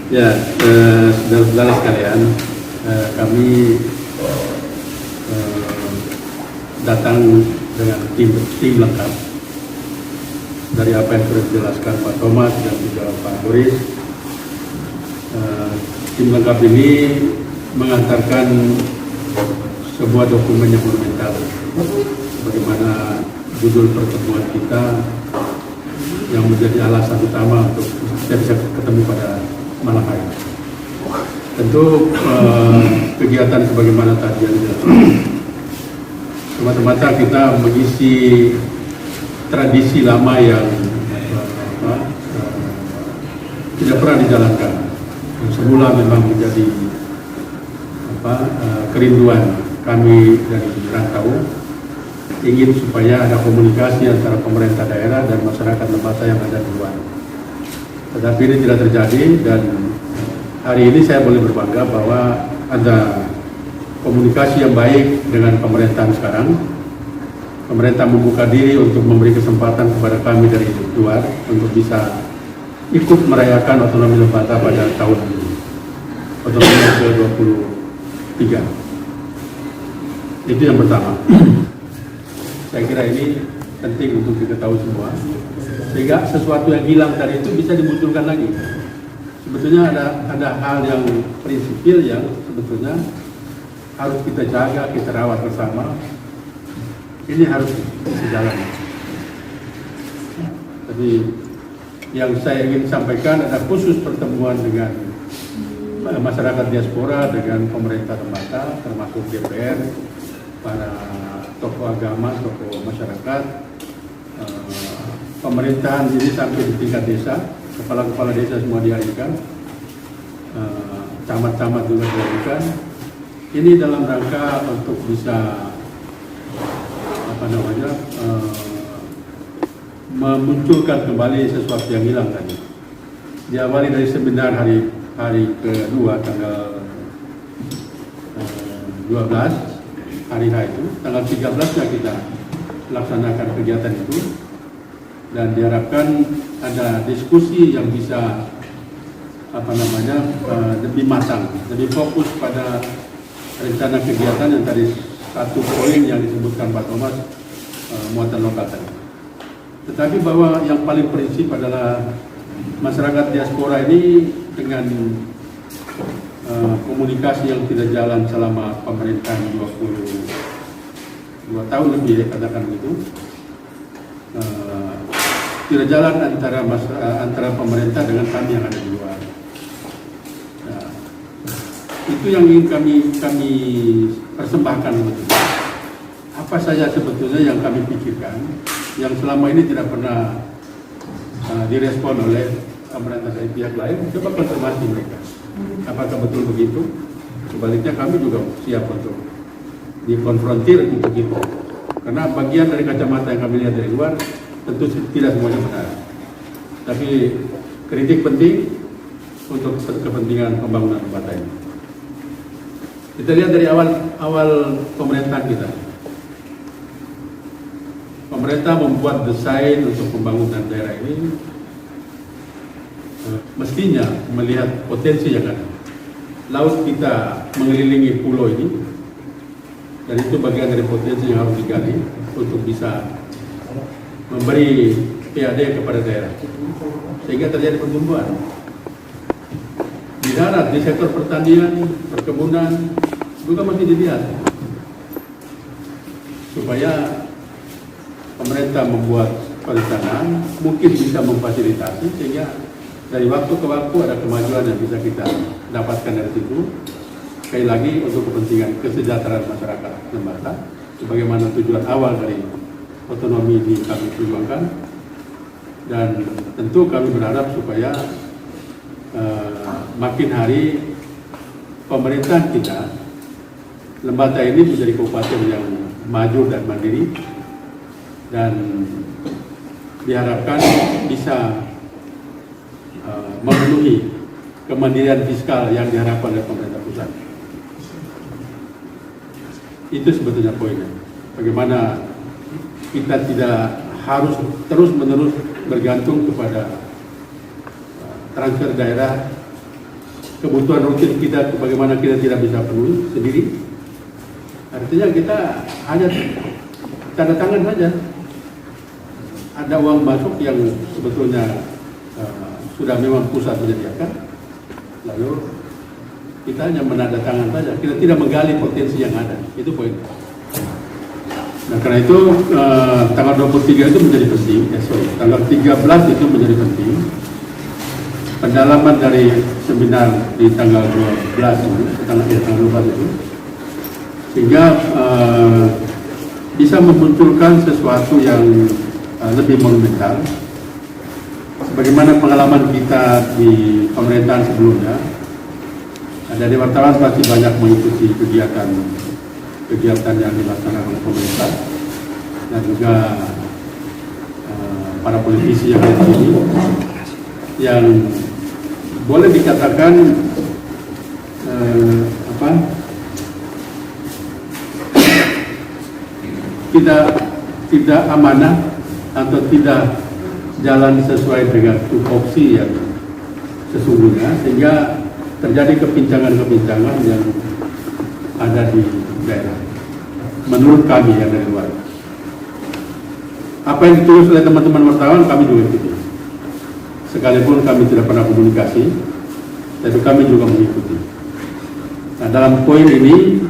Ya, saudara-saudara sekalian, kami datang dengan tim lengkap dari apa yang sudah dijelaskan Pak Thomas dan juga Pak Boris. Tim lengkap ini mengantarkan sebuah dokumen yang monumental, bagaimana judul pertemuan kita yang menjadi alasan utama untuk kita bisa ketemu pada malam hari. Tentu kegiatan sebagaimana tadi yang dijelaskan, semata-mata kita mengisi tradisi lama yang tidak pernah dijalankan. Yang semula memang menjadi kerinduan kami dari rantau, ingin supaya ada komunikasi antara pemerintah daerah dan masyarakat Lembata yang ada di luar. Tetapi ini tidak terjadi, dan hari ini saya boleh berbangga bahwa ada komunikasi yang baik dengan pemerintahan sekarang. Pemerintah membuka diri untuk memberi kesempatan kepada kami dari luar untuk bisa ikut merayakan otonomi Lembata pada tahun ini, otonomi ke-23. Itu yang pertama. Saya kira ini penting untuk diketahui semua, sehingga sesuatu yang hilang tadi itu bisa dimunculkan lagi. Sebetulnya ada hal yang prinsipil yang sebetulnya harus kita jaga, kita rawat bersama. Ini harus sejalan. Tapi yang saya ingin sampaikan ada khusus pertemuan dengan masyarakat diaspora, dengan pemerintah Lembata, termasuk DPR, para tokoh agama, tokoh masyarakat, pemerintahan ini sampai di tingkat desa, kepala-kepala desa semua dihadirkan, camat-camat juga dihadirkan. Ini dalam rangka untuk bisa memunculkan kembali sesuatu yang hilang tadi. Diawali dari seminar hari kedua tanggal 12 hari H itu, tanggal 13-nya kita laksanakan kegiatan itu, dan diharapkan ada diskusi yang bisa lebih matang, lebih fokus pada rencana kegiatan yang tadi satu poin yang disebutkan Pak Thomas, muatan lokal tadi. Tetapi bahwa yang paling prinsip adalah masyarakat diaspora ini dengan komunikasi yang tidak jalan selama pemerintahan 22 tahun lebih, katakan begitu, tidak jalan antara pemerintah dengan kami yang ada di luar. Nah, itu yang ingin kami persembahkan sebetulnya. Apa saja sebetulnya yang kami pikirkan yang selama ini tidak pernah direspon oleh pemerintah dari pihak lain. Coba konfirmasi mereka, apakah betul begitu? Sebaliknya kami juga siap untuk dikonfrontir untuk itu, karena bagian dari kacamata yang kami lihat dari luar tentu tidak semuanya benar, tapi kritik penting untuk kepentingan pembangunan Lembata ini. Kita lihat dari awal pemerintahan kita. Pemerintah membuat desain untuk pembangunan daerah ini mestinya melihat potensi yang ada. Laut kita mengelilingi pulau ini, dan itu bagian dari potensi yang harus digali untuk bisa memberi PAD kepada daerah, sehingga terjadi pertumbuhan. Di darat, di sektor pertanian, perkebunan, juga mesti dilihat, supaya pemerintah membuat perencanaan, mungkin bisa memfasilitasi sehingga dari waktu ke waktu ada kemajuan yang bisa kita dapatkan dari situ. Sekali lagi untuk kepentingan kesejahteraan masyarakat Lembata, sebagaimana tujuan awal dari otonomi ini kami perjuangkan, dan tentu kami berharap supaya makin hari pemerintah kita Lembata ini menjadi kabupaten yang maju dan mandiri, dan diharapkan bisa memenuhi kemandirian fiskal yang diharapkan oleh pemerintah pusat. Itu sebetulnya poinnya. Bagaimana kita tidak harus terus-menerus bergantung kepada transfer daerah kebutuhan rutin kita, bagaimana kita tidak bisa penuhi sendiri. Artinya kita hanya tanda tangan saja. Ada uang masuk yang sebetulnya sudah memang pusat menyediakan, lalu kita hanya menandatangan saja. Kita tidak menggali potensi yang ada. Itu poin. Nah, karena itu tanggal 23 itu menjadi penting. Tanggal 13 itu menjadi penting. Pendalaman dari seminar di tanggal 12 itu, tanggal 12 itu, sehingga bisa memunculkan sesuatu yang lebih monumental. Sebagaimana pengalaman kita di pemerintahan sebelumnya, dari wartawan pasti banyak mengikuti kegiatan yang dilaksanakan oleh pemerintah dan juga para politisi yang ada di sini, yang boleh dikatakan tidak amanah atau tidak jalan sesuai dengan tupoksi yang sesungguhnya, sehingga terjadi kepincangan-kepincangan yang ada di daerah. Menurut kami yang dari luar, apa yang ditulis oleh teman-teman wartawan kami juga ikuti. Sekalipun kami tidak pernah komunikasi, tapi kami juga mengikuti. Nah, dalam poin ini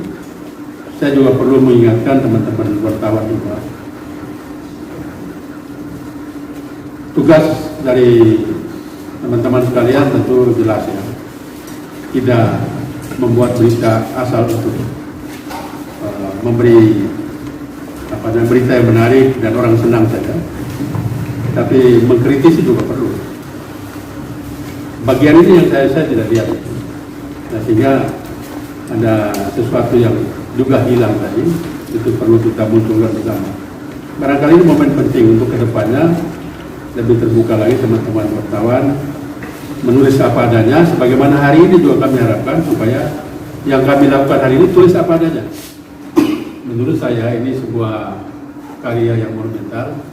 saya juga perlu mengingatkan teman-teman wartawan juga. Tugas dari teman-teman sekalian tentu jelas ya, tidak membuat berita asal untuk memberi berita yang menarik dan orang senang saja, tapi mengkritisi juga perlu. Bagian ini yang saya tidak lihat. Nah, sehingga ada sesuatu yang juga hilang tadi, itu perlu kita munculkan bersama. Barangkali ini momen penting untuk kedepannya lebih terbuka lagi teman-teman wartawan, menulis apa adanya, sebagaimana hari ini juga kami harapkan supaya yang kami lakukan hari ini tulis apa adanya. Menurut saya ini sebuah karya yang monumental,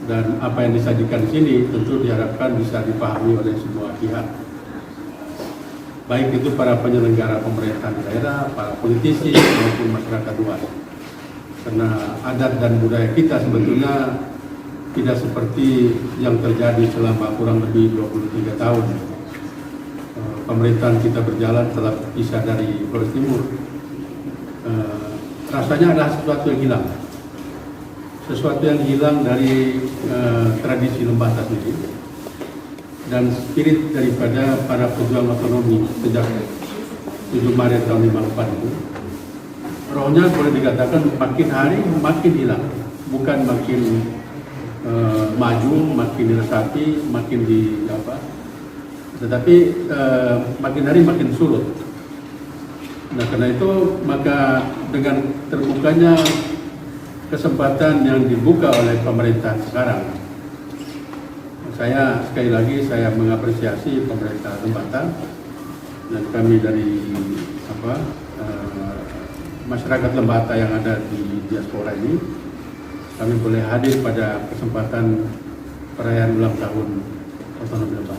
dan apa yang disajikan di sini tentu diharapkan bisa dipahami oleh semua pihak, baik itu para penyelenggara pemerintahan daerah, para politisi maupun masyarakat luas. Karena adat dan budaya kita sebetulnya tidak seperti yang terjadi selama kurang lebih 23 tahun pemerintahan kita berjalan setelah pisah dari Flores Timur. Rasanya ada sesuatu yang hilang. Sesuatu yang hilang dari tradisi lembah tas ini dan spirit daripada para pejuang otonomi sejak 7 Maret tahun 54 itu. Rohnya boleh dikatakan makin hari makin hilang, bukan makin maju, makin diresapi, makin tetapi makin hari makin surut. Nah, karena itu maka dengan terbukanya kesempatan yang dibuka oleh pemerintah sekarang, saya sekali lagi saya mengapresiasi pemerintah Lembata dan kami dari masyarakat Lembata yang ada di diaspora ini, kami boleh hadir pada kesempatan perayaan ulang tahun otonomi Lembata.